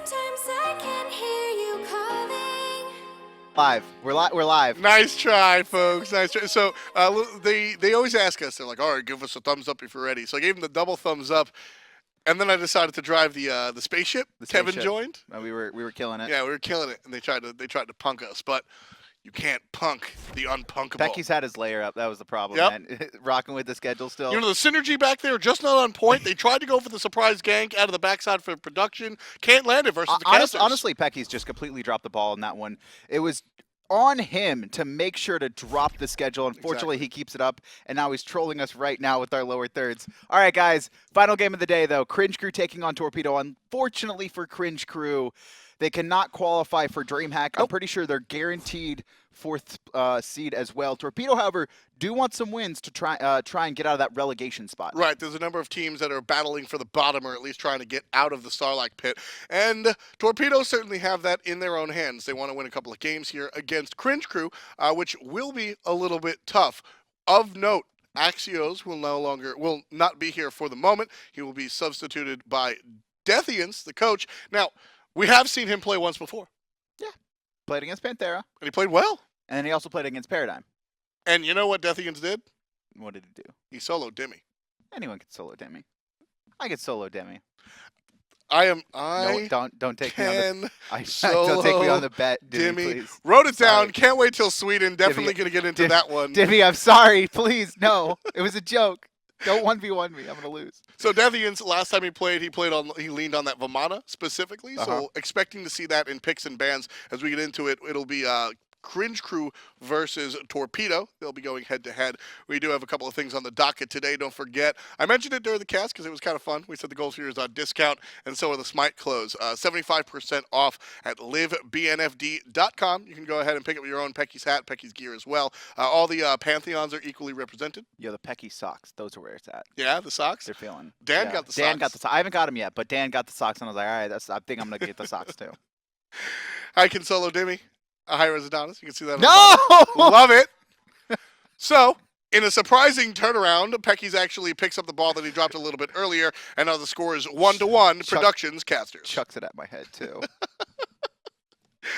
Sometimes I can hear you calling. Live. We're live. Nice try, folks. Nice try. So they always ask us. They're like, "All right, give us a thumbs up if you're ready." So I gave them the double thumbs up, and then I decided to drive the spaceship. Kevin spaceship. joined. We were killing it. Yeah, we were killing it, and they tried to punk us, but you can't punk the unpunkable. Becky's had his layer up. That was the problem, Yep. man. Rocking with the schedule still. You know, the synergy back there just not on point. They tried to go for the surprise gank out of the backside for production. Can't land it versus the casters. Honestly, Pecky's just completely dropped the ball in that one. It was on him to make sure to drop the schedule. Unfortunately, He keeps it up, and now he's trolling us right now with our lower thirds. All right, guys, final game of the day, though. Cringe Crew taking on Torpedo. Unfortunately for Cringe Crew, they cannot qualify for DreamHack. I'm pretty sure they're guaranteed fourth seed as well. Torpedo, however, do want some wins to try and get out of that relegation spot. Right, there's a number of teams that are battling for the bottom or at least trying to get out of the Starlight pit. And Torpedo certainly have that in their own hands. They want to win a couple of games here against Cringe Crew, which will be a little bit tough. Of note, Axios will not be here for the moment. He will be substituted by Deathiance, the coach. Now, we have seen him play once before. Yeah. Played against Panthera. And he played well. And he also played against Paradigm. And you know what Deathiance did? What did he do? He soloed Demi. Anyone can solo Demi. I could solo Demi. No, don't take me on the. solo Don't take me on the bet, Demi. please. Wrote it down. Sorry. Can't wait till Sweden. Definitely going to get into that one. Demi, I'm sorry. Please, no. It was a joke. Don't 1v1 me. I'm going to lose. So Deathiance, last time he leaned on that Vamana specifically. So expecting to see that in picks and bans as we get into it. It'll be Cringe Crew versus Torpedo. They'll be going head-to-head. We do have a couple of things on the docket today. Don't forget, I mentioned it during the cast because it was kind of fun. We said the Gold Series on discount, and so are the Smite clothes. 75% off at livebnfd.com. You can go ahead and pick up your own Pecky's hat, Pecky's gear as well. All the Pantheons are equally represented. Yeah, the Pecky socks. Those are where it's at. Yeah, the socks? They're feeling. Dan got the socks. Dan got the socks. I haven't got them yet, but Dan got the socks, and I was like, all right, I think I'm going to get the socks too. I can solo Demi. A hi-rez Adonis. You can see that. No! Love it. So, in a surprising turnaround, Pecky's actually picks up the ball that he dropped a little bit earlier, and now the score is 1-1. Productions casters. Chucks it at my head too.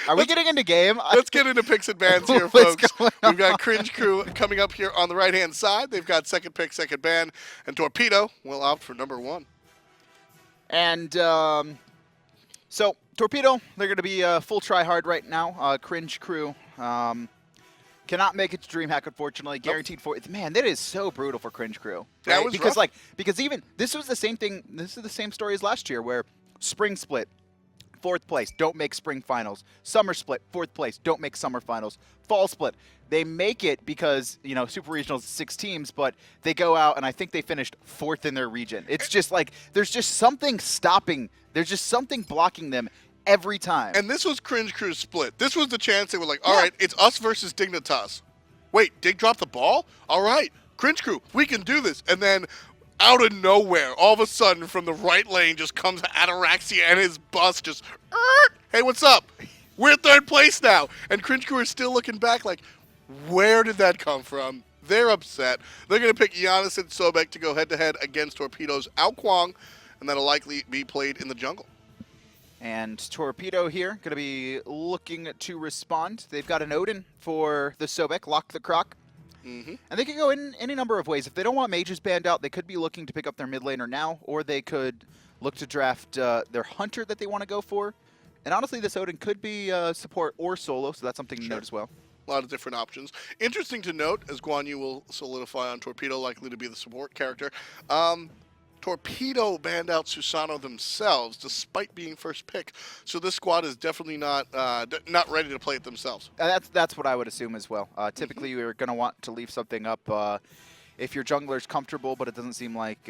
Are we getting into game? Let's get into picks and bans here, folks. We've got Cringe Crew coming up here on the right-hand side. They've got second pick, second ban, and Torpedo will opt for number 1. And so Torpedo, they're going to be full try hard right now. Cringe Crew cannot make it to DreamHack, unfortunately. Guaranteed for it. Man, that is so brutal for Cringe Crew. Right? That was rough. Because even this was the same thing. This is the same story as last year, where spring split, 4th place, don't make spring finals. Summer split, 4th place, don't make summer finals. Fall split, they make it because, you know, Super Regionals 6 teams, but they go out and I think they finished 4th in their region. It's just like there's just something stopping. There's just something blocking them every time. And this was Cringe Crew's split. This was the chance they were like, all right, it's us versus Dignitas. Wait, Dig dropped the ball? All right, Cringe Crew, we can do this. And then out of nowhere, all of a sudden, from the right lane just comes Ataraxia and his bus just, hey, what's up? We're 3rd place now. And Cringe Crew is still looking back like, where did that come from? They're upset. They're going to pick Janus and Sobek to go head-to-head against Torpedo's Kuang, and that'll likely be played in the jungle. And Torpedo here going to be looking to respond. They've got an Odin for the Sobek, Lock the Croc. And they could go in any number of ways. If they don't want mages banned out, they could be looking to pick up their mid laner now, or they could look to draft their hunter that they want to go for. And honestly, this Odin could be support or solo, so that's something to note as well. A lot of different options. Interesting to note, as Guan Yu will solidify on Torpedo, likely to be the support character. Torpedo banned out Susano themselves, despite being first pick. So this squad is definitely not ready to play it themselves. That's what I would assume as well. Typically, you're going to want to leave something up if your jungler's comfortable, but it doesn't seem like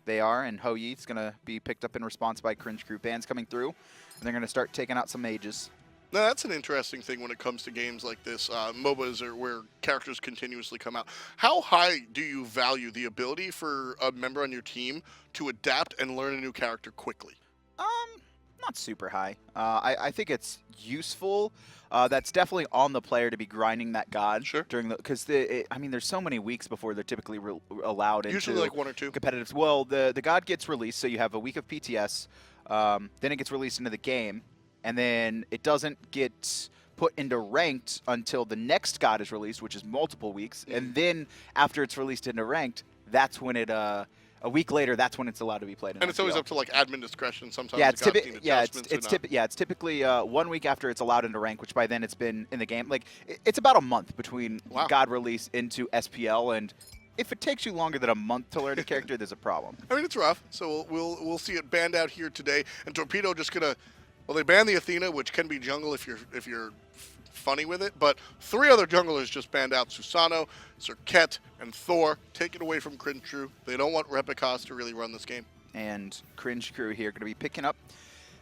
they are. And Ho Yi's going to be picked up in response by Cringe Crew. Bans coming through, and they're going to start taking out some mages. Now, that's an interesting thing when it comes to games like this. MOBAs are where characters continuously come out. How high do you value the ability for a member on your team to adapt and learn a new character quickly? Not super high. I think it's useful. That's definitely on the player to be grinding that god during the because I mean there's so many weeks before they're typically allowed into usually like 1 or 2 competitive. Well, the god gets released, so you have a week of PTS. Then it gets released into the game, and then it doesn't get put into ranked until the next god is released, which is multiple weeks. And then after it's released into ranked, that's when it a week later, that's when it's allowed to be played. In and it's always SPL. up to like admin discretion. Sometimes Yeah, the gods need adjustments or not. it's typically 1 week after it's allowed into rank, which by then it's been in the game. Like it's about a month between god release into SPL, and if it takes you longer than a month to learn a character, there's a problem. I mean, it's rough. So we'll see it banned out here today. And Torpedo just gonna, well, they banned the Athena, which can be jungle if you're funny with it. But 3 other junglers just banned out: Susano, Serket, and Thor. Take it away from Cringe Crew. They don't want Repikas to really run this game. And Cringe Crew here going to be picking up.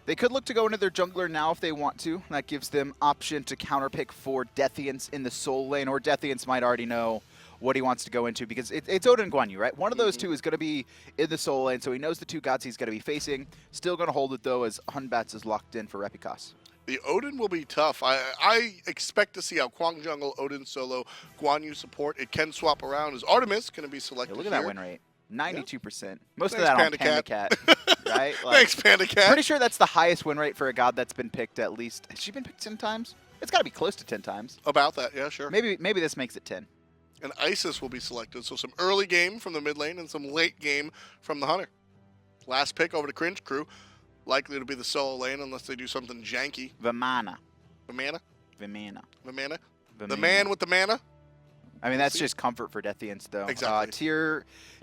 They could look to go into their jungler now if they want to. That gives them option to counterpick for Deathiance in the soul lane, or Deathiance might already know what he wants to go into because it's Odin and Guan, right? One of those two is going to be in the soul lane, so he knows the 2 gods he's going to be facing. Still going to hold it, though, as Batz is locked in for Repikas. The Odin will be tough. I expect to see how Kuang jungle, Odin solo, Guan Yu support. It can swap around. Is Artemis going to be selected Look at here? that win rate. 92%. Most Thanks, of that Panda on Panda Cat. right? Like, Thanks, Panda Cat. Pretty sure that's the highest win rate for a god that's been picked at least. Has she been picked 10 times? It's got to be close to 10 times. About that, yeah, sure. Maybe this makes it 10. And Isis will be selected. So some early game from the mid lane and some late game from the Hunter. Last pick over to Cringe Crew. Likely to be the solo lane unless they do something janky. Vimana. Vimana? Vimana. Vimana? The Vimana. man with the mana? I mean, that's just comfort for Deathiance, though. Exactly.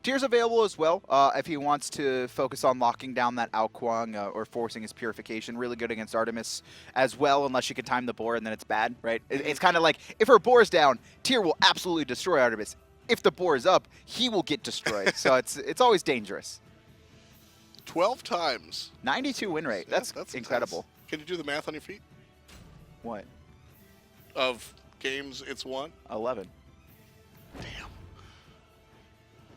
Tier's available as well if he wants to focus on locking down that Kuang or forcing his purification. Really good against Artemis as well, unless you can time the boar and then it's bad, right? It's kind of like if her boar is down, Tier will absolutely destroy Artemis. If the boar is up, he will get destroyed. So it's always dangerous. 12 times. 92 win rate. That's incredible. Intense. Can you do the math on your feet? What? Of games it's won? 11. Damn.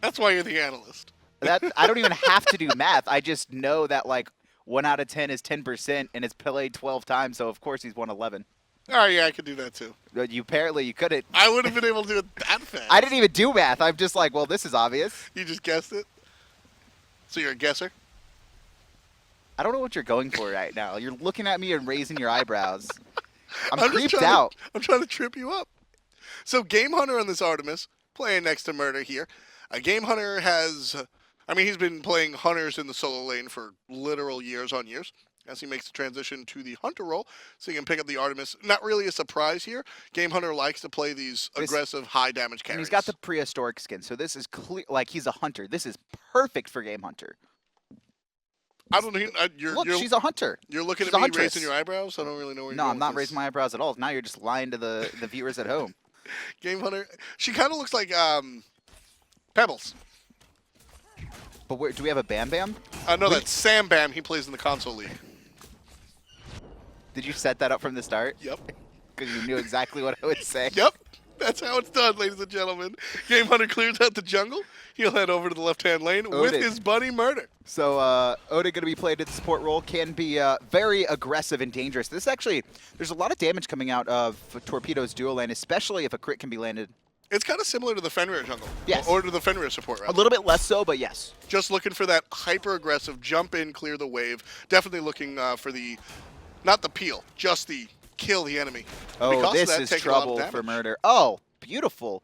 That's why you're the analyst. That I don't even have to do math. I just know that like 1 out of 10 is 10%, and it's played 12 times. So of course he's won 11. Oh yeah, I could do that too. But you couldn't. I would have been able to do it that fast. I didn't even do math. I'm just like, well, this is obvious. You just guessed it. So you're a guesser. I don't know what you're going for right now. You're looking at me and raising your eyebrows. I'm just creeped out. I'm trying to trip you up. So Gamehunter on this Artemis, playing next to Murrdurr here. Gamehunter has, he's been playing hunters in the solo lane for literal years on years as he makes the transition to the hunter role, so he can pick up the Artemis. Not really a surprise here. Gamehunter likes to play these aggressive, high damage carries. And he's got the prehistoric skin, so this is clear. Like he's a hunter. This is perfect for Gamehunter. I don't know. Look, she's a hunter. You're looking She's at a me huntress. raising your eyebrows. I don't really know where you're going No, I'm not with this. raising my eyebrows at all. Now you're just lying to the viewers at home. Gamehunter. She kind of looks like Pebbles. But do we have a Bam Bam? No, that's Sam Bam. He plays in the console league. Did you set that up from the start? Yep. Because you knew exactly what I would say. Yep. That's how it's done, ladies and gentlemen. Gamehunter clears out the jungle. He'll head over to the left-hand lane with his buddy Murrdurr. So Odin going to be played at the support role. Can be very aggressive and dangerous. This actually, there's a lot of damage coming out of Torpedo's dual lane, especially if a crit can be landed. It's kind of similar to the Fenrir jungle. Yes. Or to the Fenrir support, rather. A little bit less so, but yes. Just looking for that hyper-aggressive jump in, clear the wave. Definitely looking for the, not the peel, just the kill the enemy. Oh, Because this of that, is taking a lot of trouble for damage. Murrdurr. Oh, beautiful.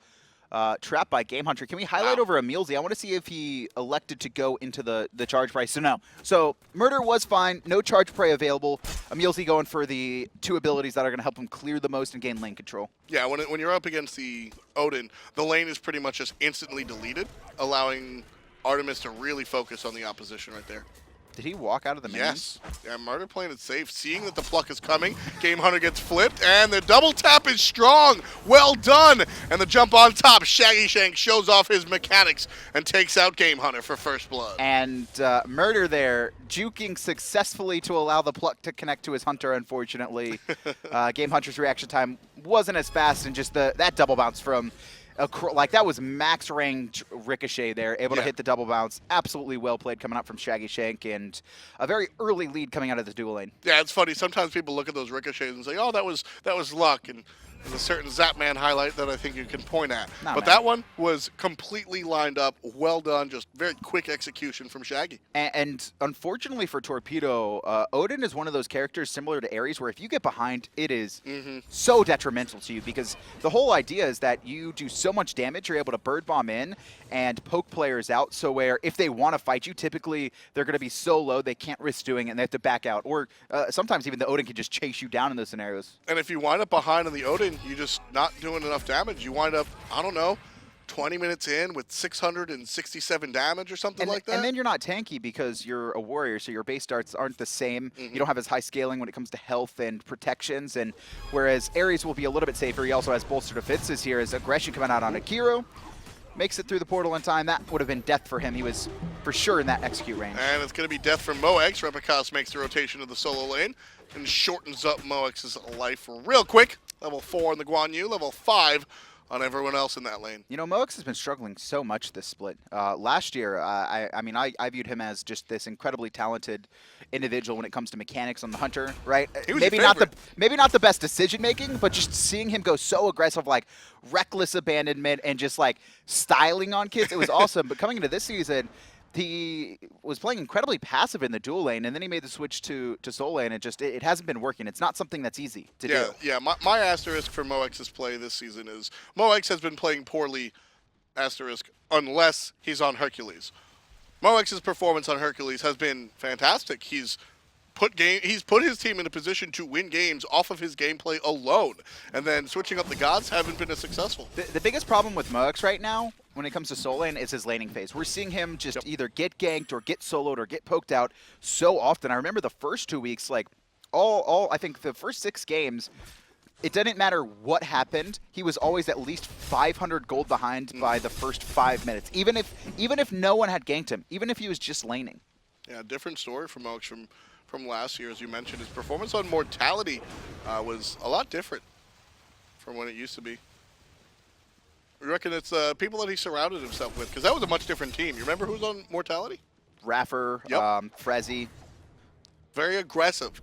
Trap by Gamehunter. Can we highlight Wow. over EmilZy? I want to see if he elected to go into the charge price. So no. So Murrdurr was fine. No charge prey available. EmilZy going for the 2 abilities that are going to help him clear the most and gain lane control. Yeah, when you're up against the Odin, the lane is pretty much just instantly deleted, allowing Artemis to really focus on the opposition right there. Did he walk out of the main? Yes. Yeah, Murrdurr playing it safe, seeing that the pluck is coming. Gamehunter gets flipped, and the double tap is strong. Well done. And the jump on top. Shaggyshenk shows off his mechanics and takes out Gamehunter for first blood. And Murrdurr there, juking successfully to allow the pluck to connect to his hunter, unfortunately. Gamehunter's reaction time wasn't as fast, and just that double bounce from... like that was max range ricochet there, able to hit the double bounce. Absolutely well played coming out from Shaggyshenk, and a very early lead coming out of the dual lane. Yeah, it's funny. Sometimes people look at those ricochets and say, "Oh, that was luck," and There's a certain Zapman highlight that I think you can point at. Nah, But man. that one was completely lined up, well done, just very quick execution from Shaggy. And unfortunately for Torpedo, Odin is one of those characters similar to Ares where if you get behind, it is so detrimental to you because the whole idea is that you do so much damage, you're able to bird bomb in and poke players out, so where if they want to fight you, typically they're going to be so low they can't risk doing it and they have to back out. Or sometimes even the Odin can just chase you down in those scenarios. And if you wind up behind on the Odin, you're just not doing enough damage. You wind up, I don't know, 20 minutes in with 667 damage or something like that. And then you're not tanky because you're a warrior, so your base darts aren't the same. You don't have as high scaling when it comes to health and protections, and whereas Ares will be a little bit safer, he also has bolster defenses here as aggression coming out on Kero. Makes it through the portal in time. That would have been death for him. He was for sure in that execute range. And it's going to be death from Moex. Repikas makes the rotation to the solo lane and shortens up Moex's life real quick. Level 4 on the Guan Yu, level 5 on everyone else in that lane. You know, Moex has been struggling so much this split. Last year, I viewed him as just this incredibly talented individual when it comes to mechanics on the Hunter, right? He was maybe your favorite. maybe not the best decision making, but just seeing him go so aggressive, like reckless abandonment and just like styling on kids, it was awesome. But coming into this season, he was playing incredibly passive in the dual lane, and then he made the switch to solo lane, and just it hasn't been working. It's not something that's easy to do. Yeah. My asterisk for Moex's play this season is Moex has been playing poorly, asterisk, unless he's on Hercules. Moex's performance on Hercules has been fantastic. He's put his team in a position to win games off of his gameplay alone, and then switching up the gods haven't been as successful. The biggest problem with Moex right now when it comes to solo lane is his laning phase. We're seeing him just either get ganked or get soloed or get poked out so often. I remember the first 2 weeks, like I think the first 6 games, it didn't matter what happened. He was always at least 500 gold behind by the first 5 minutes, even if no one had ganked him, even if he was just laning. Yeah, different story from Moex from last year, as you mentioned. His performance on Mortality was a lot different from when it used to be. We reckon it's people that he surrounded himself with, because that was a much different team. You remember who was on Mortality? Raffer, Yep. Frezzy. Very aggressive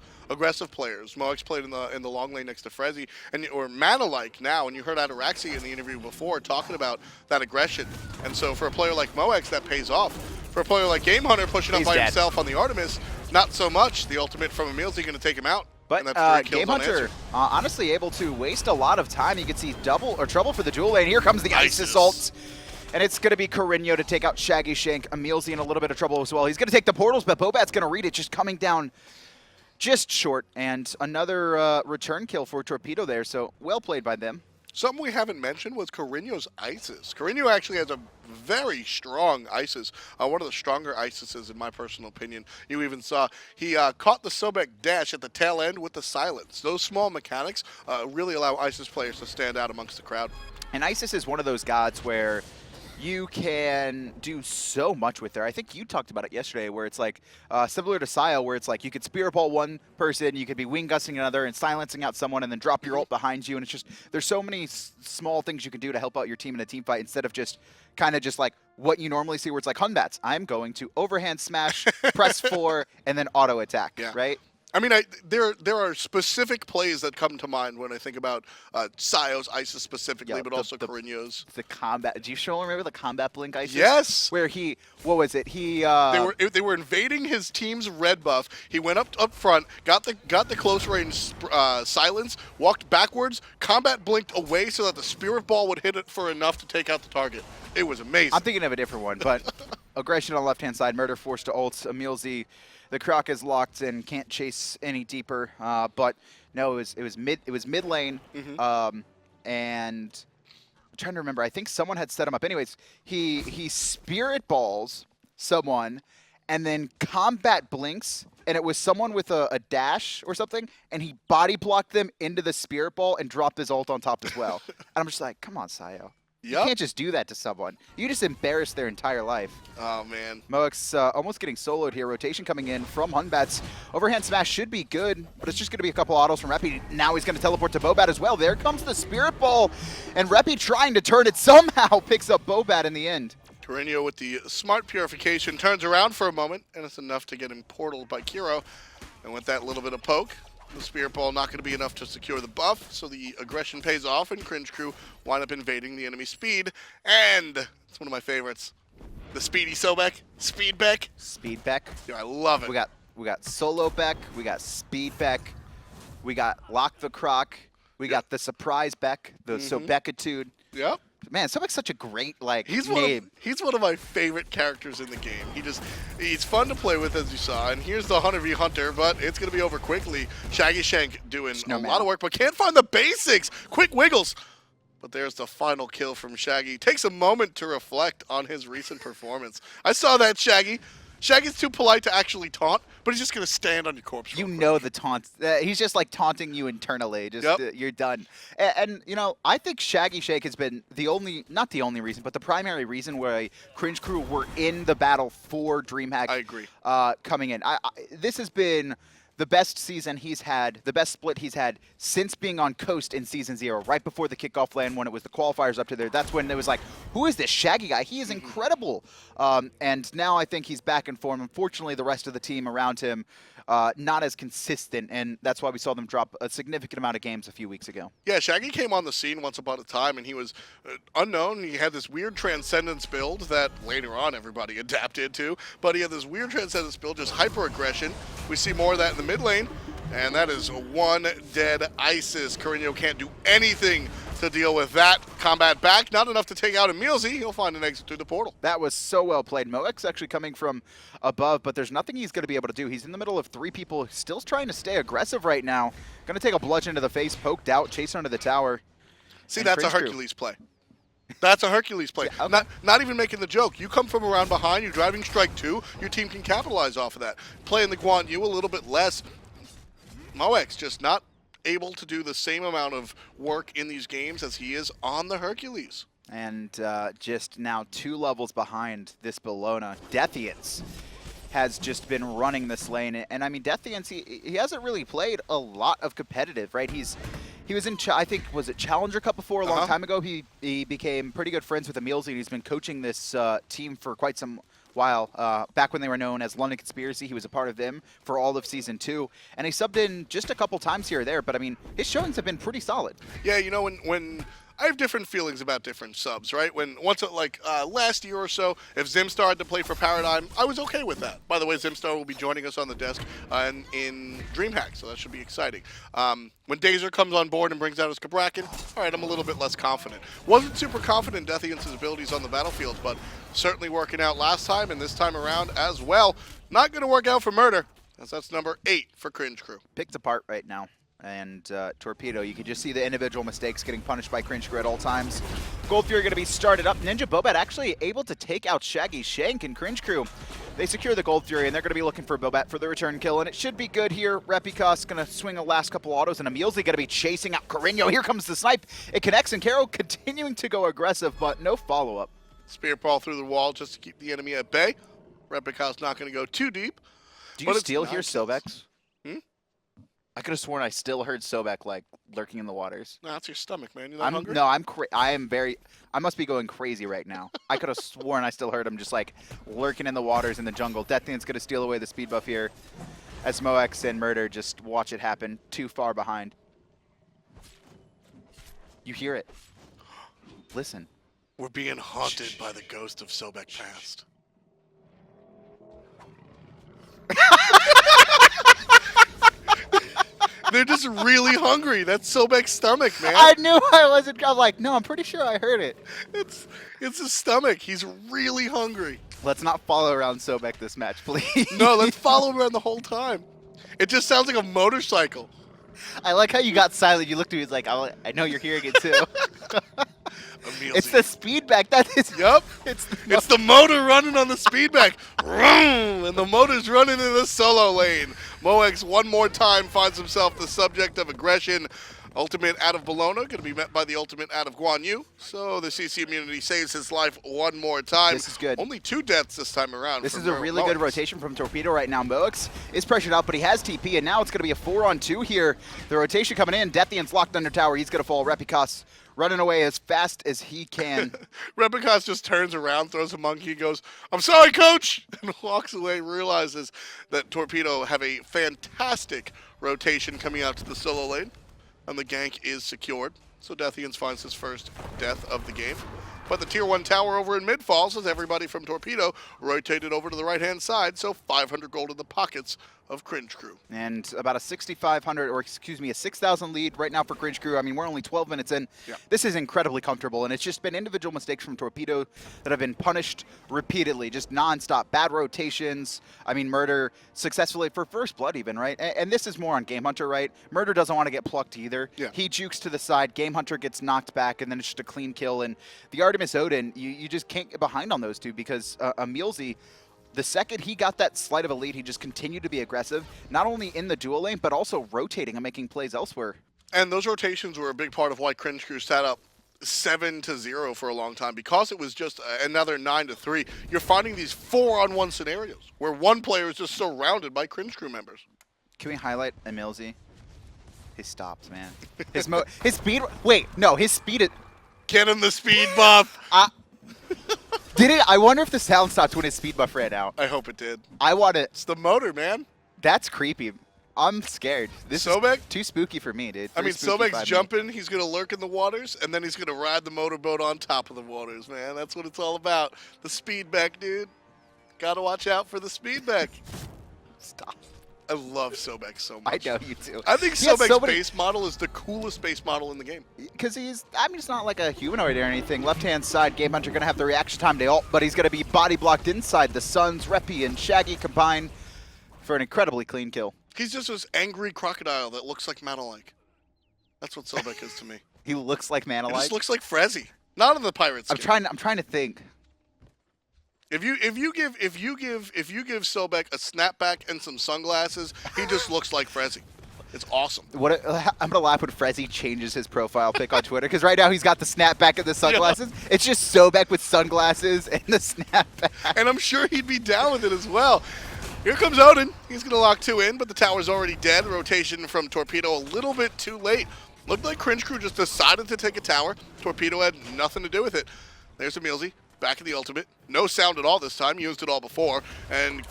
players. Moex played in the long lane next to Frezzy, or Mana-like now, and you heard Ataraxi in the interview before talking about that aggression. And so for a player like Moex, that pays off. For a player like Gamehunter pushing up He's by dead. himself on the Artemis, not so much. The ultimate from EmilZy going to take him out. But and that's 3 kills Gamehunter unanswered. honestly able to waste a lot of time. You can see double or trouble for the dual lane. Here comes the Ice Isis. Assault. And it's going to be Korinyo to take out Shaggyshenk. EmilZy in a little bit of trouble as well. He's going to take the portals, but Bobat's going to read it, just coming down just short. And another return kill for Torpedo there, so well played by them. Something we haven't mentioned was Korinyo's Isis. Korinyo actually has a very strong Isis, one of the stronger Isises in my personal opinion. You even saw he caught the Sobek dash at the tail end with the silence. Those small mechanics really allow Isis players to stand out amongst the crowd. And Isis is one of those gods where you can do so much with her. I think you talked about it yesterday where it's like similar to Sile where it's like you could spirit ball one person, you could be wing gusting another and silencing out someone and then drop your ult behind you. And it's just there's so many small things you can do to help out your team in a team fight instead of just kind of just like what you normally see where it's like Hunbats. I'm going to overhand smash, press 4, and then auto attack, right? I mean, there are specific plays that come to mind when I think about Sio's Isis specifically, but also Korinyo's. The combat. Do you still remember the combat blink Isis? Yes. Where what was it? They were invading his team's red buff. He went up front, got the close range silence, walked backwards, combat blinked away so that the spirit ball would hit it for enough to take out the target. It was amazing. I'm thinking of a different one, but aggression on the left hand side, Murrdurr forced to ult. EmilZy, the Croc is locked and can't chase any deeper. But no, it was mid lane, and I'm trying to remember. I think someone had set him up. Anyways, he spirit balls someone, and then combat blinks, and it was someone with a dash or something, and he body blocked them into the spirit ball and dropped his ult on top as well. And I'm just like, come on, Sio. You can't just do that to someone. You just embarrass their entire life. Oh, man. Moex almost getting soloed here. Rotation coming in from Hunbats. Overhand smash should be good, but it's just going to be a couple autos from Repi. Now he's going to teleport to Bobat as well. There comes the Spirit Ball, and Repi trying to turn it somehow picks up Bobat in the end. Korinyo with the smart purification turns around for a moment, and it's enough to get him portaled by Kero. And with that little bit of poke, The Spirit Ball not going to be enough to secure the buff, so the aggression pays off, and Cringe Crew wind up invading the enemy speed. And it's one of my favorites, the Speedy Sobek, Speed Beck. Speed Beck. Yeah, I love it. We got Solo Beck, we got Speed Beck, we got Lock the Croc, we got the Surprise Beck, the Sobekitude. Yep. Man, Sobek's such a great He's name. He's one of my favorite characters in the game. He's fun to play with, as you saw. And here's the Hunter v Hunter, but it's going to be over quickly. Shaggyshenk doing a lot of work, but can't find the basics. Quick wiggles. But there's the final kill from Shaggy. Takes a moment to reflect on his recent performance. I saw that, Shaggy. Shaggy's too polite to actually taunt, but he's just going to stand on your corpse. You know the taunt. He's just like taunting you internally. Just you're done. And you know, I think Shaggyshenk has been not the only reason, but the primary reason why Cringe Crew were in the battle for DreamHack. I agree. Coming in, this has been the best season he's had, the best split he's had since being on Coast in Season 0, right before the kickoff land when it was the qualifiers up to there. That's when it was like, who is this Shaggy guy? He is incredible. And now I think he's back in form. Unfortunately, the rest of the team around him, not as consistent, and that's why we saw them drop a significant amount of games a few weeks ago. Yeah, Shaggy came on the scene once upon a time, and he was unknown. He had this weird Transcendence build that later on everybody adapted to, but he had this weird Transcendence build, just hyper-aggression. We see more of that in the mid lane, and that is one dead Isis. Korinyo can't do anything to deal with that. Combat back, not enough to take out EmilZy. He'll find an exit through the portal. That was so well played. Moek's actually coming from above, but there's nothing he's going to be able to do. He's in the middle of 3 people, still trying to stay aggressive right now. Going to take a bludgeon to the face, poked out, chased under the tower. See, that's a Hercules play. That's a Hercules play. Yeah, okay. Not even making the joke. You come from around behind, you're driving strike 2, your team can capitalize off of that. Playing the Guan you a little bit less. Moek's just not able to do the same amount of work in these games as he is on the Hercules. And just now 2 levels behind this Bellona. Deathiance has just been running this lane. And I mean, Deathiance, he hasn't really played a lot of competitive, right? He was in, I think, was it Challenger Cup before a long time ago? He became pretty good friends with EmilZy, and he's been coaching this team for quite some while. Back when they were known as London Conspiracy, he was a part of them for all of Season 2. And he subbed in just a couple times here or there, but I mean, his showings have been pretty solid. Yeah, you know, when I have different feelings about different subs, right? Last year or so, if Zimstar had to play for Paradigm, I was okay with that. By the way, Zimstar will be joining us on the desk in DreamHack, so that should be exciting. When Dazer comes on board and brings out his Cabrakan, all right, I'm a little bit less confident. Wasn't super confident in Deathiance's abilities on the battlefield, but certainly working out last time and this time around as well. Not going to work out for Murrdurr, as that's number 8 for Cringe Crew. Picked apart right now. And Torpedo, you can just see the individual mistakes getting punished by Cringe Crew at all times. Gold Fury going to be started up. NinjaBobat actually able to take out Shaggyshenk, and Cringe Crew, they secure the Gold Fury, and they're going to be looking for Bobat for the return kill, and it should be good here. Repikas going to swing the last couple autos, and EmilZy going to be chasing out Korinyo. Here comes the snipe. It connects, and Kero continuing to go aggressive, but no follow-up. Spear ball through the wall just to keep the enemy at bay. Repikas not going to go too deep. Do you still hear Sobek's? I could have sworn I still heard Sobek like lurking in the waters. No, that's your stomach, man. You're not hungry? No, I must be going crazy right now. I could have sworn I still heard him just like lurking in the waters in the jungle. Deathiance going to steal away the speed buff here as Moex and Murrdurr just watch it happen too far behind. You hear it. Listen. We're being haunted by the ghost of Sobek past. They're just really hungry. That's Sobek's stomach, man. I knew I wasn't. I was like, no, I'm pretty sure I heard it. It's his stomach. He's really hungry. Let's not follow around Sobek this match, please. No, let's follow him around the whole time. It just sounds like a motorcycle. I like how you got silent. You looked at me, it's like, I know you're hearing it too. It's the speedback. That is. Yep. It's the motor running on the speedback. And the motor's running in the solo lane. Moex one more time finds himself the subject of aggression. Ultimate out of Bellona, going to be met by the ultimate out of Guan. So the CC immunity saves his life one more time. This is good. Only 2 deaths this time around. This is a really good rotation from Torpedo right now. Moix is pressured out, but he has TP, and now it's going to be a 4-on-2 here. The rotation coming in. Deathiance locked under tower. He's going to fall. Repikas running away as fast as he can. Repikas just turns around, throws a monkey, goes, "I'm sorry, coach," and walks away, realizes that Torpedo have a fantastic rotation coming out to the solo lane, and the gank is secured. So Deathiance finds his first death of the game. But the tier 1 tower over in mid falls as everybody from Torpedo rotated over to the right-hand side, so 500 gold in the pockets of Cringe Crew. And about a 6,500, or excuse me, a 6,000 lead right now for Cringe Crew. I mean, we're only 12 minutes in. Yeah. This is incredibly comfortable, and it's just been individual mistakes from Torpedo that have been punished repeatedly, just nonstop. Bad rotations. I mean, Murrdurr successfully for first blood even, right? And this is more on Gamehunter, right? Murrdurr doesn't want to get plucked either. Yeah. He jukes to the side. Gamehunter gets knocked back, and then it's just a clean kill. And the Artemis Odin, you just can't get behind on those two because EmilZy, the second he got that slight of a lead, he just continued to be aggressive, not only in the dual lane, but also rotating and making plays elsewhere. And those rotations were a big part of why Cringe Crew sat up 7-0 for a long time, because it was just another 9-3. You're finding these 4-on-1 scenarios where one player is just surrounded by Cringe Crew members. Can we highlight EmilZy? His stops, man. His speed. Wait, no, his speed is. Get him the speed buff. Did it? I wonder if the sound stopped when his speed buff ran out. I hope it did. I want it. It's the motor, man. That's creepy. I'm scared. This Sobek? is too spooky for me, dude. I mean, Too spooky Sobek's by jumping. He's going to lurk in the waters, and then he's going to ride the motorboat on top of the waters, man. That's what it's all about. The speed back, dude. Got to watch out for the speed back. Stop. I love Sobek so much. I know you too. I think He has Sobek's so many- base model is the coolest base model in the game. Because he's, I mean, it's not like a humanoid or anything. Left-hand side, Gamehunter going to have the reaction time to ult, but he's going to be body blocked inside. The Suns, Repi, and Shaggy combine for an incredibly clean kill. He's just this angry crocodile that looks like Manalike. That's what Sobek is to me. He looks like He Manalike. just looks like Frezzy. Not in the pirate skin. I'm trying to think. If you give Sobek a snapback and some sunglasses, he just looks like Frezzy. It's awesome. I'm gonna laugh when Frezzy changes his profile pic on Twitter, because right now he's got the snapback and the sunglasses. Yeah. It's just Sobek with sunglasses and the snapback. And I'm sure he'd be down with it as well. Here comes Odin. He's gonna lock 2 in, but the tower's already dead. Rotation from Torpedo a little bit too late. Looked like Cringe Crew just decided to take a tower. Torpedo had nothing to do with it. There's EmilZy. Back in the ultimate. No sound at all this time. Used it all before. And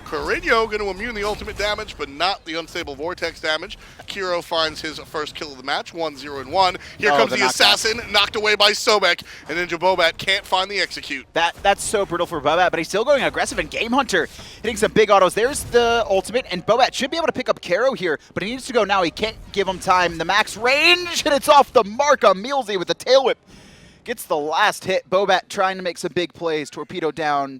Korinyo going to immune the ultimate damage, but not the unstable vortex damage. Kero finds his first kill of the match. 1-0-1. Here comes the assassin, knocked away by Sobek. And NinjaBobat can't find the execute. That's so brutal for Bobat, but he's still going aggressive. And Gamehunter hitting some big autos. There's the ultimate, and Bobat should be able to pick up Kero here, but he needs to go now. He can't give him time. The max range, and it's off the mark. EmilZy with the tail whip. Gets the last hit. Bobat trying to make some big plays. Torpedo down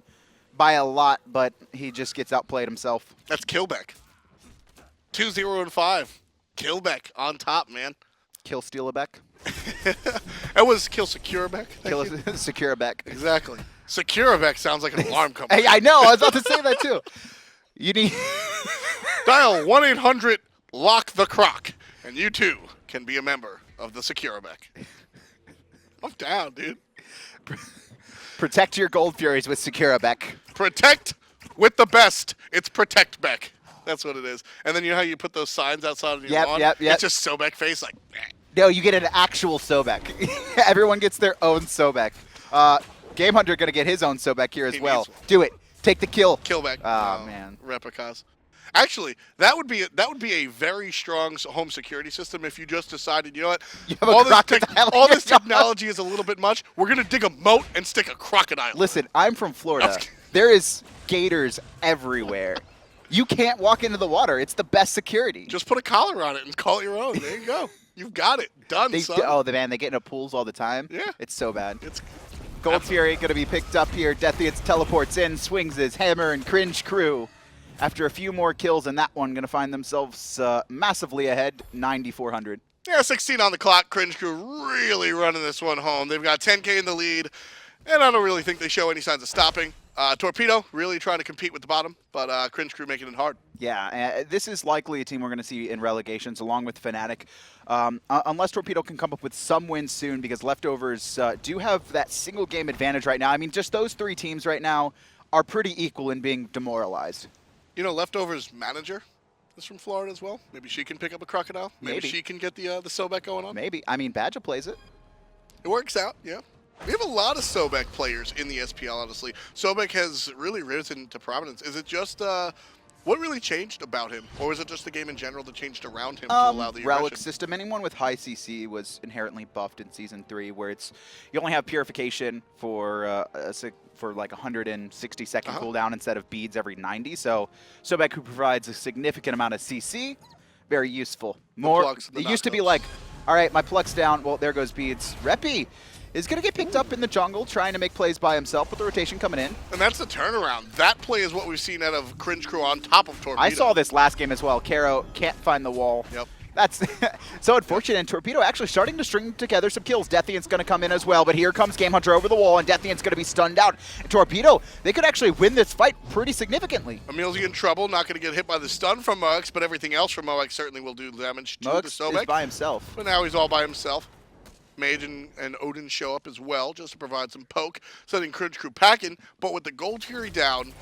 by a lot, but he just gets outplayed himself. That's Killbeck. 2-0-5. Killbeck on top, man. Kill Steelabeck. That was Kill Securebeck. Kill Securebeck. Exactly. Securebeck sounds like an alarm company. Hey, I know. I was about to say that too. You need Dial 1-800-LOCK-THE-CROC, and you too can be a member of the Securebeck. I'm down, dude. Protect your Gold Furies with Securebeck. Protect with the best. It's Protect Beck. That's what it is. And then you know how you put those signs outside of your lawn? Yep. It's just Sobek face like, eh. No, you get an actual Sobek. Everyone gets their own Sobek. Gamehunter gonna get his own Sobek here as He well. needs one. Do it. Take the kill. Killback. Oh, man. Repikas. Actually, that would be a very strong home security system if you just decided, you know what, You have a crocodile all in this your technology is a little bit much. We're going to dig a moat and stick a crocodile. Listen, I'm from Florida. There is gators everywhere. You can't walk into the water. It's the best security. Just put a collar on it and call it your own. There you go. You've got it. Done, son. Man, they get into pools all the time. Yeah. It's so bad. It's Gold Fury going to be picked up here. Deathiance teleports in, swings his hammer, and Cringe Crew, after a few more kills in that one, going to find themselves massively ahead, 9,400. Yeah, 16 on the clock. Cringe Crew really running this one home. They've got 10K in the lead, and I don't really think they show any signs of stopping. Torpedo really trying to compete with the bottom, but Cringe Crew making it hard. Yeah, this is likely a team we're going to see in relegations along with Fnatic. Unless Torpedo can come up with some wins soon, because Leftovers do have that single game advantage right now. I mean, just those 3 teams right now are pretty equal in being demoralized. You know, Leftovers manager is from Florida as well. Maybe she can pick up a Crocodile. Maybe she can get the Sobek going on. Maybe. I mean, Badger plays it. It works out, yeah. We have a lot of Sobek players in the SPL, honestly. Sobek has really risen to prominence. Is it just, what really changed about him? Or is it just the game in general that changed around him to allow the relic aggression? system. Anyone with high CC was inherently buffed in Season 3, where it's you only have purification for like 160-second cooldown instead of beads every 90. So Sobek, who provides a significant amount of CC, very useful. More. It used to be like, all right, my pluck's down. Well, there goes beads. Repi is going to get picked up in the jungle, trying to make plays by himself with the rotation coming in. And that's the turnaround. That play is what we've seen out of Cringe Crew on top of Torpedo. I saw this last game as well. Kero can't find the wall. Yep. That's so unfortunate. And Torpedo actually starting to string together some kills. Deathiance going to come in as well, but here comes Gamehunter over the wall, and Deathiance going to be stunned out. And Torpedo, they could actually win this fight pretty significantly. EmilZy in trouble, not going to get hit by the stun from Mox, but everything else from Mox certainly will do damage to the Sobek. Is by himself. But now he's all by himself. Mage and Odin show up as well, just to provide some poke, sending Cringe Crew packing. But with the gold Fury down,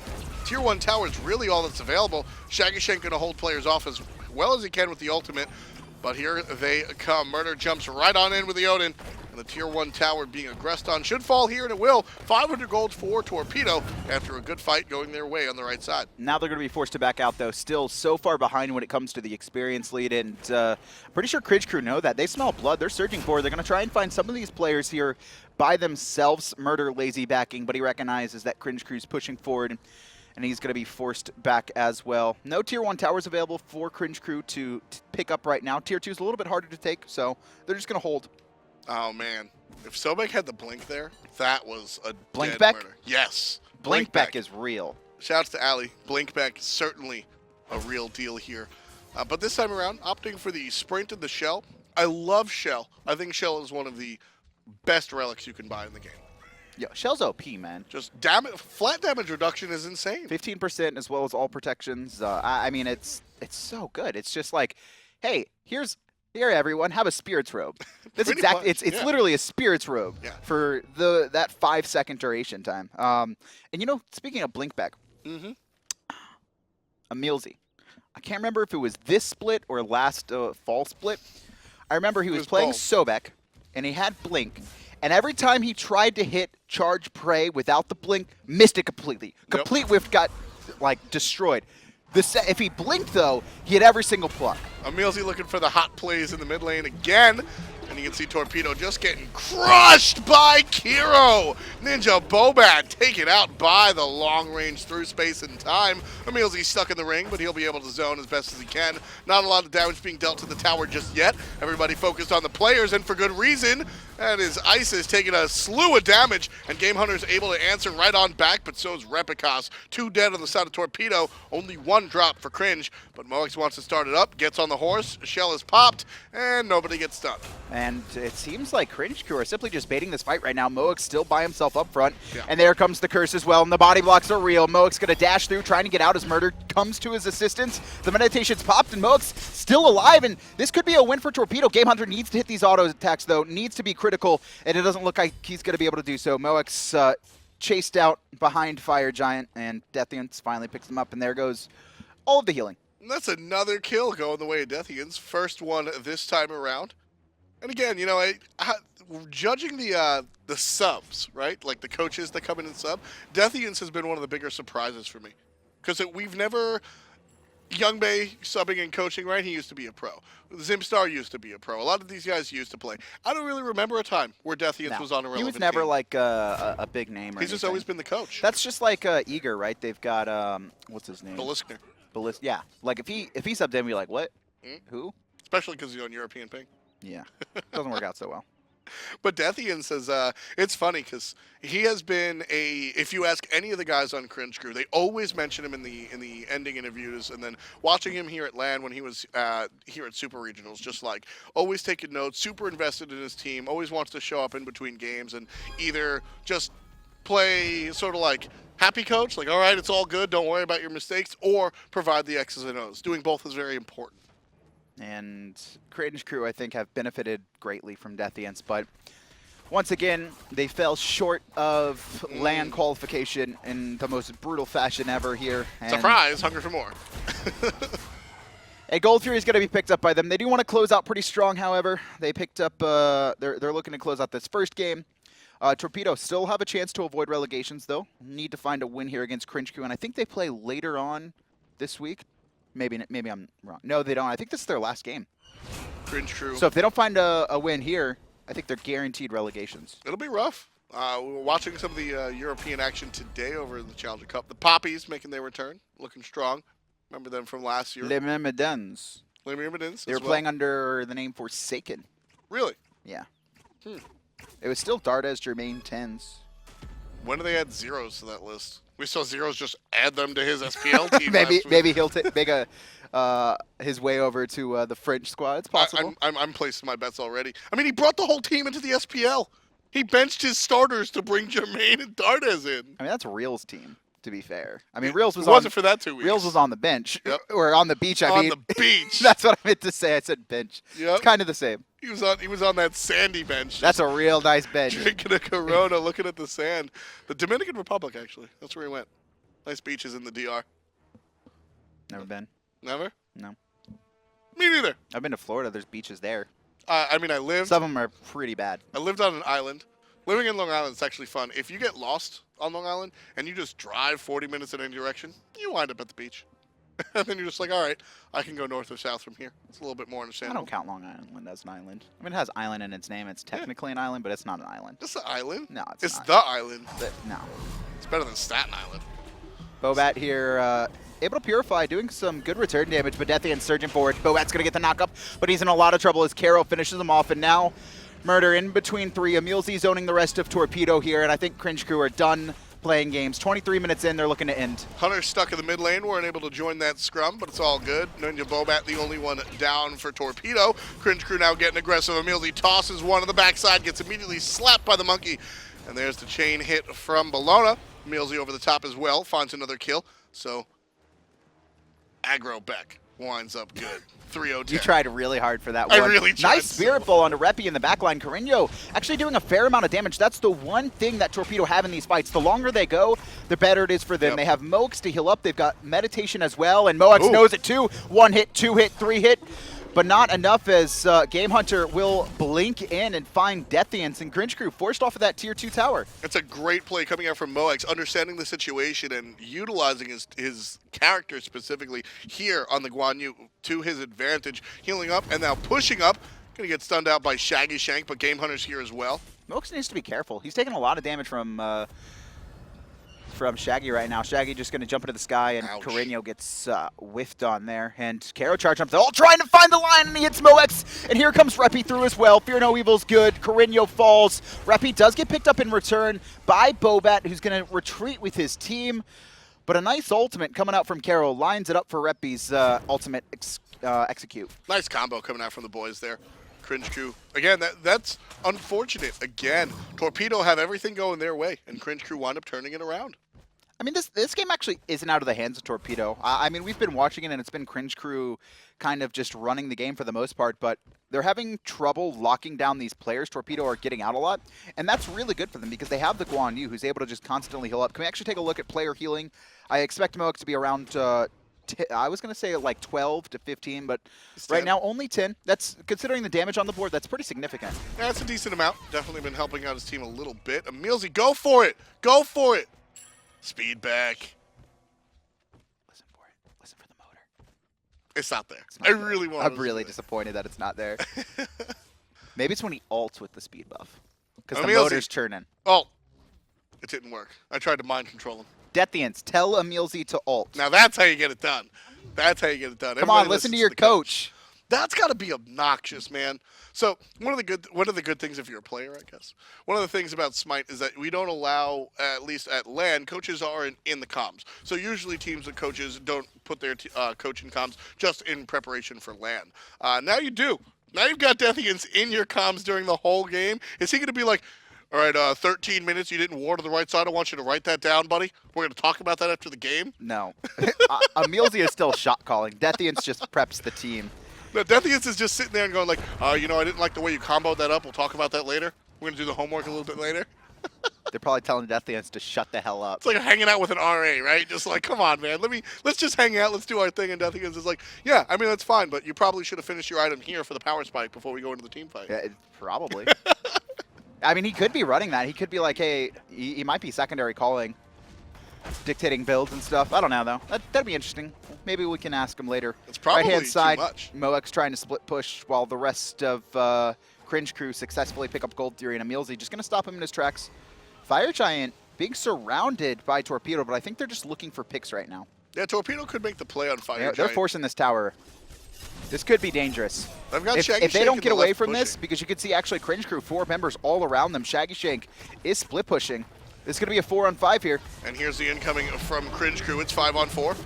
Tier 1 tower is really all that's available. Shaggyshenk going to hold players off as well as he can with the ultimate. But here they come. Murrdurr jumps right on in with the Odin. And the Tier 1 tower being aggressed on should fall here, and it will. 500 gold for Torpedo after a good fight going their way on the right side. Now they're going to be forced to back out, though. Still so far behind when it comes to the experience lead. And pretty sure Cringe Crew know that. They smell blood. They're surging forward. They're going to try and find some of these players here by themselves. Murrdurr lazy backing, but he recognizes that Cringe Crew's pushing forward. And he's going to be forced back as well. No Tier 1 towers available for Cringe Crew to pick up right now. Tier 2 is a little bit harder to take, so they're just going to hold. Oh, man. If Sobek had the blink there, that was a Blink dead back? murder. Yes. Blink back is real. Shouts to Ali. Blink back is certainly a real deal here. But this time around, opting for the sprint and the shell. I love shell. I think shell is one of the best relics you can buy in the game. Yo, Shell's OP, man. Just flat damage reduction is insane. 15% as well as all protections. I mean, it's so good. It's just like, hey, here everyone, have a spirits robe. That's exactly. It's literally a spirits robe for that 5-second duration time. And you know, speaking of blink back, EmilZy. I can't remember if it was this split or last fall split. I remember he was playing Sobek, and he had blink. And every time he tried to hit charge prey without the blink, missed it completely. Complete whiff got like destroyed. If he blinked though, he had every single pluck. EmilZy looking for the hot plays in the mid lane again. And you can see Torpedo just getting crushed by Kero. NinjaBobat taken out by the long range through space and time. EmilZy stuck in the ring, but he'll be able to zone as best as he can. Not a lot of damage being dealt to the tower just yet. Everybody focused on the players, and for good reason. And his Ice is taking a slew of damage, and Gamehunter's able to answer right on back, but so is Repikas. 2 dead on the side of Torpedo, only 1 drop for Cringe, but Moix wants to start it up, gets on the horse, shell is popped, and nobody gets stunned. And it seems like Cringe Crew are simply just baiting this fight right now. Moix still by himself up front, and there comes the curse as well, and the body blocks are real. Moix going to dash through, trying to get out as Murrdurr comes to his assistance. The meditation's popped, and Moix still alive, and this could be a win for Torpedo. Gamehunter needs to hit these auto attacks, though, needs to be critical, and it doesn't look like he's going to be able to do so. Moix chased out behind Fire Giant, and Deathiance finally picks him up, and there goes all of the healing. And that's another kill going the way of Deathiance. First one this time around. And again, you know, judging the subs, right? Like the coaches that come in and sub, Deathiance has been one of the bigger surprises for me. Because we've never... Young Bay subbing and coaching, right? He used to be a pro. Zimstar used to be a pro. A lot of these guys used to play. I don't really remember a time where Deathiance was on a relevant He was never team. Like a big name or He's just always been the coach. That's just like Eager, right? They've got, what's his name? Beliskner. Yeah. Like if he subbed in, we're like, what? Who? Especially because he's on European ping. Yeah. Doesn't work out so well. But Deathiance says, it's funny because he has been if you ask any of the guys on Cringe Crew, they always mention him in the ending interviews, and then watching him here at LAN when he was here at Super Regionals, just like always taking notes, super invested in his team, always wants to show up in between games and either just play sort of like happy coach, like, all right, it's all good, don't worry about your mistakes, or provide the X's and O's. Doing both is very important. And Cringe crew, I think, have benefited greatly from Deathiance, but once again, they fell short of LAN qualification in the most brutal fashion ever here. And Surprise, hunger for more. a Gold Fury is going to be picked up by them. They do want to close out pretty strong, however. They picked up, they're looking to close out this first game. Torpedo still have a chance to avoid relegations, though. Need to find a win here against Cringe crew, and I think they play later on this week. Maybe I'm wrong. No, they don't. I think this is their last game. Cringe crew. So if they don't find a win here, I think they're guaranteed relegations. It'll be rough. We were watching some of the European action today over in the Challenger Cup. The Poppies making their return, looking strong. Remember them from last year? Les Myrmidons. Les Myrmidons. They were playing under the name Forsaken. Really? Yeah. It was still Dardes, Jermaine, Tens. When do they add zeros to that list? We saw zeros just add them to his SPL team. maybe he'll make his way over to the French squad. It's possible. I'm placing my bets already. I mean, he brought the whole team into the SPL. He benched his starters to bring Jermaine and Dardes in. I mean, that's Real's team, to be fair. I mean, Reals was wasn't for that 2 weeks. Reals was on the bench. Yep. Or on the beach, I mean. On the beach. That's what I meant to say. I said bench. Yep. It's kind of the same. He was on that sandy bench. That's a real nice bench. Drinking a Corona, looking at the sand. The Dominican Republic, actually. That's where he went. Nice beaches in the DR. Never been. Never? No. Me neither. I've been to Florida. There's beaches there. I mean, I lived. Some of them are pretty bad. I lived on an island. Living in Long Island is actually fun. If you get lost on Long Island and you just drive 40 minutes in any direction, you wind up at the beach. And then you're just like, all right, I can go north or south from here. It's a little bit more I understandable. don't count Long Island as an island. I mean, it has island in its name. It's technically an island, but it's not an island. It's the island. No, it's not. the island. But no. It's better than Staten Island. Bobat here, able to purify, doing some good return damage, but Deathiance surging forward. Bobat's going to get the knock up, but he's in a lot of trouble as Kero finishes him off, and now Murrdurr in between three. EmilZy zoning the rest of Torpedo here, and I think Cringe crew are done playing games. 23 minutes in, they're looking to end. Hunter stuck in the mid lane, weren't able to join that scrum, but it's all good. NinjaBobat the only one down for Torpedo. Cringe crew now getting aggressive. EmilZy tosses one on the backside, gets immediately slapped by the monkey. And there's the chain hit from Bellona. EmilZy over the top as well, finds another kill. So, aggro Beck winds up good. 3-0-10. You tried really hard for that I one. really tried Nice spirit ball onto Repi in the backline. Korinyo actually doing a fair amount of damage. That's the one thing that Torpedo have in these fights. The longer they go, the better it is for them. Yep. They have Mox to heal up. They've got Meditation as well, and Mox knows it too. 1 hit, 2 hit, 3 hit. But not enough as Gamehunter will blink in and find Deathiance, and Cringe crew forced off of that tier 2 tower. It's a great play coming out from Mox, understanding the situation and utilizing his character specifically here on the Guan Yu to his advantage. Healing up and now pushing up. Going to get stunned out by Shaggyshenk, but Gamehunter's here as well. Mox needs to be careful. He's taking a lot of damage from Shaggy right now. Shaggy just going to jump into the sky, and Ouch. Korinyo gets whiffed on there. And Kero charge up, trying to find the line, and he hits Mox. And here comes Repi through as well. Fear no evil's good. Korinyo falls. Repi does get picked up in return by Bobat, who's going to retreat with his team. But a nice ultimate coming out from Kero lines it up for Repi's ultimate execute. Nice combo coming out from the boys there. Cringe crew. Again, that's unfortunate. Again, Torpedo have everything going their way, and Cringe crew wind up turning it around. I mean, this game actually isn't out of the hands of Torpedo. I mean, we've been watching it, and it's been Cringe crew kind of just running the game for the most part, but they're having trouble locking down these players. Torpedo are getting out a lot, and that's really good for them because they have the Guan Yu, who's able to just constantly heal up. Can we actually take a look at player healing? I expect Moak to be around, I was going to say like 12 to 15, but right now only 10. That's, considering the damage on the board, that's pretty significant. Yeah, that's a decent amount. Definitely been helping out his team a little bit. EmilZy, go for it! Go for it! Speed back. Listen for it. Listen for the motor. It's not there. It's not I there. really want. I'm really disappointed that it's not there. Maybe it's when he ults with the speed buff. Because the EmilZy. motor's churning. Oh, it didn't work. I tried to mind control him. Deathiance, tell EmilZy to ult. Now that's how you get it done. That's how you get it done. Come Everybody on, listen listens to your the coach. That's got to be obnoxious, man. So one of the good things if you're a player, I guess. One of the things about Smite is that we don't allow, at least at LAN, coaches are in the comms. So usually teams with coaches don't put their coaching comms just in preparation for LAN. Now you do. Now you've got Deathiance in your comms during the whole game. Is he going to be like, All right, 13 minutes. You didn't ward to the right side. I want you to write that down, buddy. We're going to talk about that after the game. No. EmilZy is still shot calling. Deathiance just preps the team. No, Deathiance is just sitting there and going like, you know, I didn't like the way you comboed that up. We'll talk about that later. We're going to do the homework a little bit later. They're probably telling Deathiance to shut the hell up. It's like hanging out with an RA, right? Just like, come on, man. Let's just hang out. Let's do our thing. And Deathiance is like, yeah, I mean, that's fine, but you probably should have finished your item here for the power spike before we go into the team fight. Yeah, probably. I mean, he could be running that. He could be like, hey, he might be secondary calling, dictating builds and stuff. I don't know, though. That'd be interesting. Maybe we can ask him later. It's probably right-hand side, too much. Moek's trying to split push while the rest of Cringe crew successfully pick up Gold Theory, and EmilZy just going to stop him in his tracks. Fire Giant being surrounded by Torpedo, but I think they're just looking for picks right now. Yeah, Torpedo could make the play on Fire Giant. They're forcing this tower. This could be dangerous. I've got If they don't get away from pushing. this, because you can see actually Cringe crew, 4 members all around them. Shaggyshenk is split pushing. This is going to be a 4-on-5 here. And here's the incoming from Cringe crew. It's 5-on-4.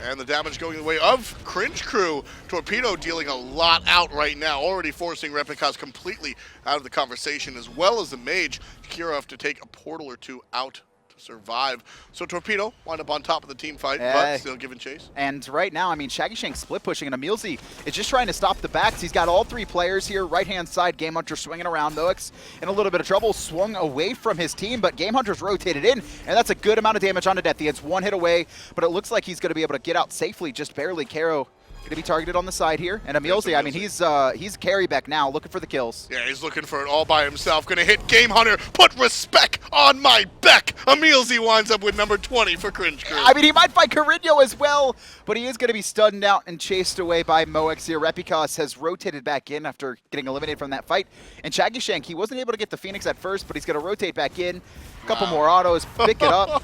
And the damage going the way of Cringe crew. Torpedo dealing a lot out right now, already forcing Repikas completely out of the conversation, as well as the mage. Kero have to take a portal or two out to survive. So Torpedo wind up on top of the team fight, but still giving chase. And right now, I mean, Shaggyshenk split pushing, and EmilZy is just trying to stop the backs. He's got all 3 players here. Right-hand side, Gamehunter swinging around. Moek's in a little bit of trouble, swung away from his team, but Gamehunter's rotated in, and that's a good amount of damage onto Deathiance. 1 hit away, but it looks like he's going to be able to get out safely, just barely. Kero going to be targeted on the side here. And EmilZy, I mean, he's carry back now, looking for the kills. Yeah, he's looking for it all by himself. Going to hit Gamehunter. Put respect on my back. EmilZy winds up with number 20 for Cringe crew. I mean, he might fight Korinyo as well, but he is going to be stunned out and chased away by Moek here. Repikas has rotated back in after getting eliminated from that fight. And Shaggyshenk, he wasn't able to get the Phoenix at first, but he's going to rotate back in. A couple more autos, pick it up.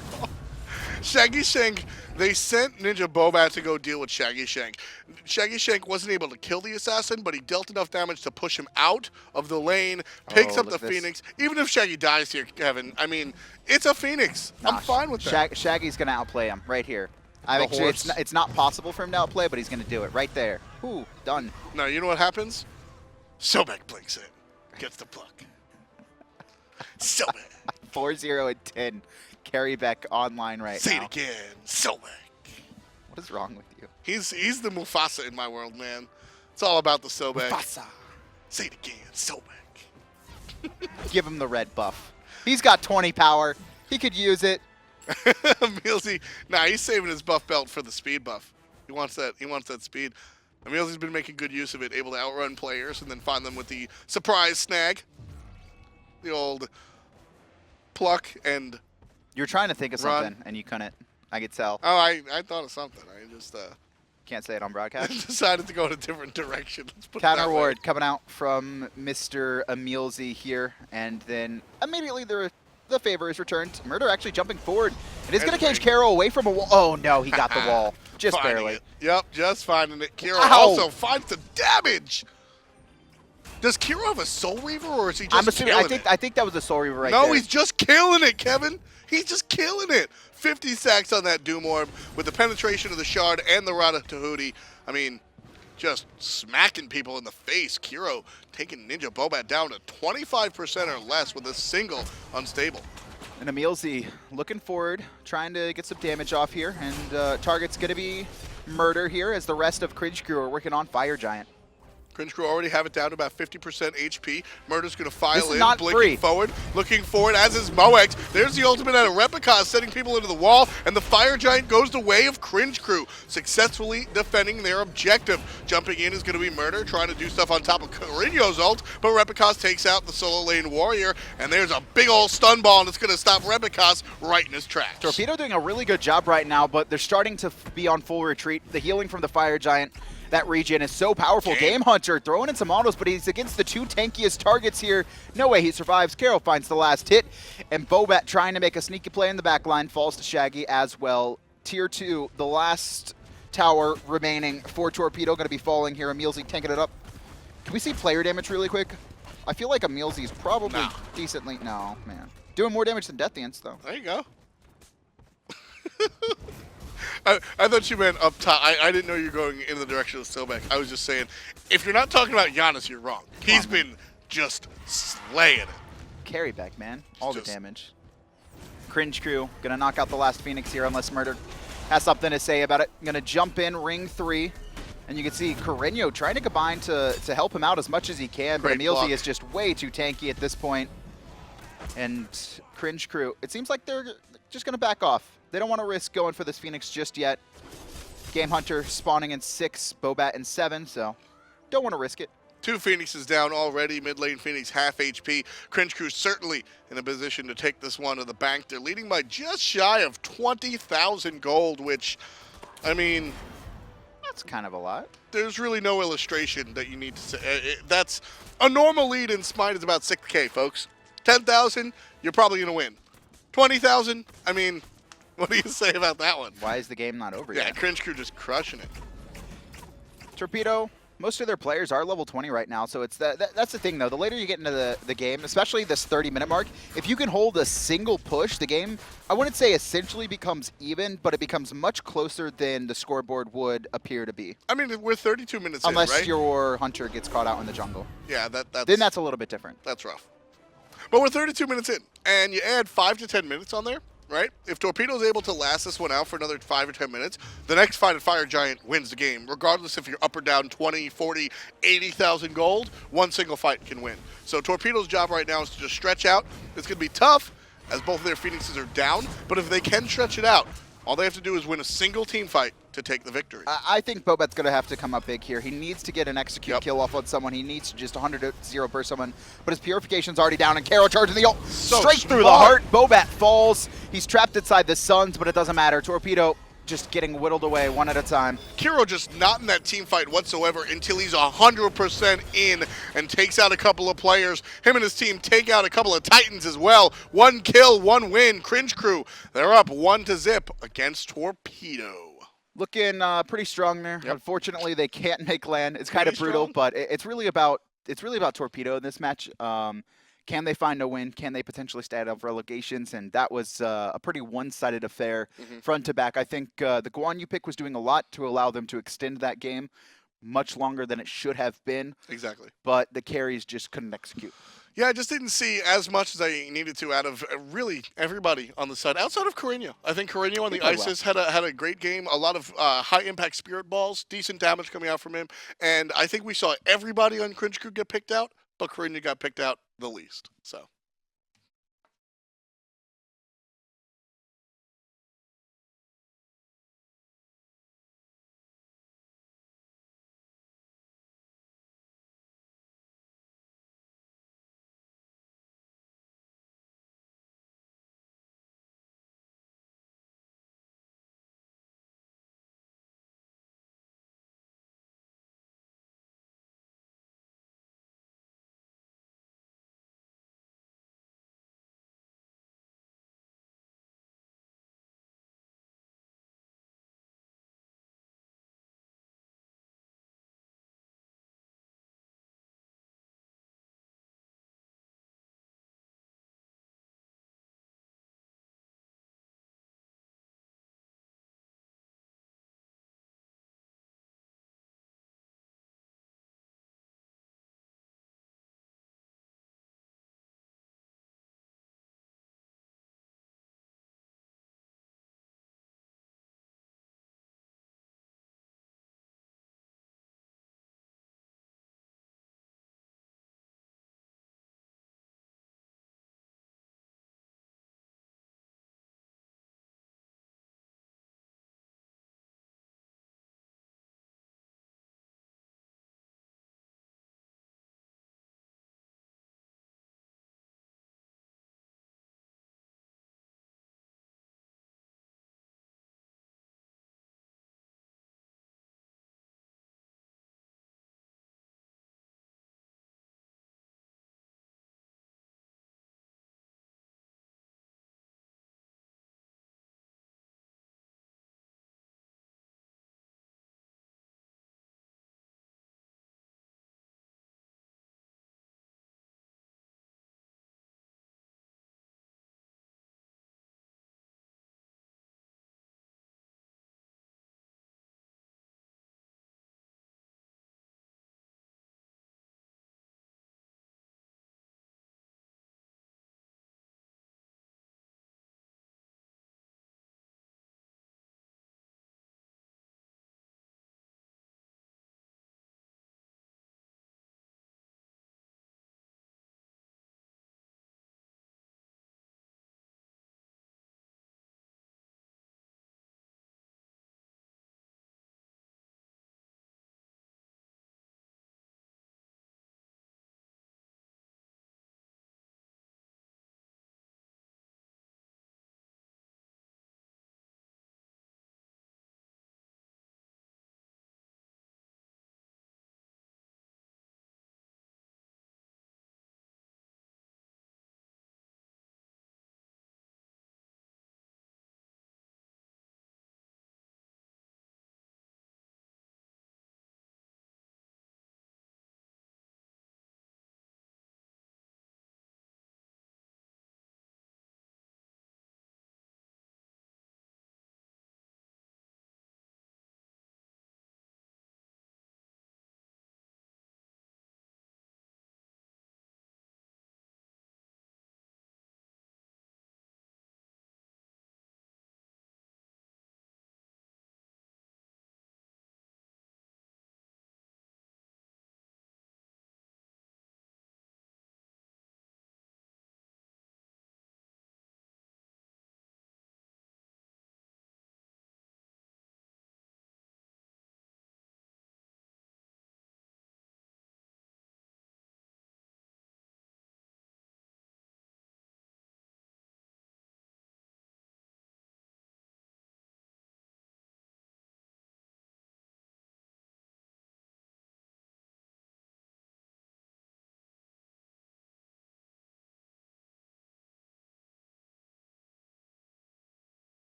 Shaggyshenk, they sent NinjaBobat to go deal with Shaggyshenk. Shaggyshenk wasn't able to kill the assassin, but he dealt enough damage to push him out of the lane, picks up the Phoenix. Even if Shaggy dies here, Kevin, I mean, it's a Phoenix. I'm fine with that. Shaggy's going to outplay him right here. Actually, it's not possible for him to outplay, but he's going to do it right there. Ooh, done. Now, you know what happens? Sobek blinks in. Gets the pluck. Sobek. 4-0 and 10. Carry back online right now. Say it again. Sobek. What is wrong with you? He's the Mufasa in my world, man. It's all about the Sobek. Mufasa. Say it again. Sobek. Give him the red buff. He's got 20 power. He could use it. EmilZy, nah, he's saving his buff belt for the speed buff. He wants that. He wants that speed. EmilZy's been making good use of it, able to outrun players and then find them with the surprise snag. The old pluck and You're trying to think of run. something, and you couldn't. I could tell. Oh, I thought of something. I just Can't say it on broadcast. decided to go in a different direction. Let's put it Counter that way. ward coming out from Mr. EmilZy here, and then immediately the favor is returned. Murrdurr actually jumping forward. It is going to cage Kero away from a wall. Oh, no, he got the wall. Just Finding barely. it. Yep, just finding it. Kero Ow. also finds the damage. Does Kero have a Soul Reaver, or is he just I'm assuming. killing it? I think that was a Soul Reaver right there. No, he's just killing it, Kevin. He's just killing it. 50 sacks on that Doom Orb with the penetration of the Shard and the Rata Tahuti. I mean, just smacking people in the face. Kero taking NinjaBobat down to 25% or less with a single unstable. And EmilZy looking forward, trying to get some damage off here. And target's going to be Murrdurr here as the rest of Cringe crew are working on Fire Giant. Cringe crew already have it down to about 50% HP. Murrdurr's going to file in, not blinking free. forward, looking forward, as is Moek. There's the ultimate out of Repikas, setting people into the wall, and the Fire Giant goes the way of Cringe crew, successfully defending their objective. Jumping in is going to be Murrdurr, trying to do stuff on top of Korinyo's ult, but Repikas takes out the solo lane warrior, and there's a big old stun ball, and it's going to stop Repikas right in his tracks. Torpedo doing a really good job right now, but they're starting to be on full retreat. The healing from the Fire Giant, that regen is so powerful. Gamehunter throwing in some autos, but he's against the 2 tankiest targets here. No way he survives. Kero finds the last hit, and Bobat trying to make a sneaky play in the back line falls to Shaggy as well. Tier 2, the last tower remaining for Torpedo, going to be falling here. EmilZy tanking it up. Can we see player damage really quick? I feel like EmilZy's probably decently... No, man. Doing more damage than Deathiance, though. There you go. I thought you meant up top. I didn't know you were going in the direction of Sobek. I was just saying, if you're not talking about Janus, you're wrong. He's been just slaying it. carry back, man. All the Just- damage. Cringe crew gonna knock out the last Phoenix here unless Murrdurr has something to say about it. Gonna jump in ring 3. And you can see Korinyo trying to combine to help him out as much as he can, but Great EmilZy block. is just way too tanky at this point. And Cringe crew, it seems like they're just gonna back off. They don't want to risk going for this Phoenix just yet. Gamehunter spawning in 6, Bobat in 7, so don't want to risk it. 2 Phoenixes down already. Mid lane Phoenix half HP. Cringe Crew certainly in a position to take this one to the bank. They're leading by just shy of 20,000 gold, which, I mean, That's kind of a lot. there's really no illustration that you need to say. That's a normal lead in Smite is about 6K, folks. 10,000, you're probably going to win. 20,000, I mean, what do you say about that one? Why is the game not over Yeah, yet? Cringe Crew just crushing it. Torpedo, most of their players are level 20 right now, so it's that's the thing, though. The later you get into the game, especially this 30-minute mark, if you can hold a single push, the game, I wouldn't say essentially becomes even, but it becomes much closer than the scoreboard would appear to be. I mean, we're 32 minutes Unless in, right? your hunter gets caught out in the jungle. Yeah, Then that's a little bit different. That's rough. But we're 32 minutes in, and you add 5 to 10 minutes on there, right? If Torpedo's able to last this one out for another 5 or 10 minutes, the next fight at Fire Giant wins the game. Regardless if you're up or down 20, 40, 80,000 gold, one single fight can win. So Torpedo's job right now is to just stretch out. It's going to be tough, as both of their Phoenixes are down, but if they can stretch it out, all they have to do is win a single team fight to take the victory. I think Bobat's going to have to come up big here. He needs to get an execute Yep. kill off on someone. He needs to just 100-0 burst someone. But his Purification's already down, and Kero charging the ult So straight through the smart. heart. Bobat falls. He's trapped inside the Suns, but it doesn't matter. Torpedo just getting whittled away one at a time. Kero just not in that team fight whatsoever until he's 100% in and takes out a couple of players. Him and his team take out a couple of Titans as well. 1 kill, 1 win. Cringe Crew, they're up 1-0 against Torpedo. Looking pretty strong there. Yep. Unfortunately, they can't make land. It's kind of Pretty brutal, strong. but it's really about Torpedo in this match. Can they find a win? Can they potentially stay out of relegations? And that was a pretty one-sided affair, front to back. I think the Guan you pick was doing a lot to allow them to extend that game much longer than it should have been, Exactly. but the carries just couldn't execute. Yeah, I just didn't see as much as I needed to out of really everybody on the side, outside of Korinyo. I think Korinyo on He the played ISIS had a great game, a lot of high-impact spirit balls, decent damage coming out from him, and I think we saw everybody on Cringe Crew get picked out, but Korinyo got picked out the least, so.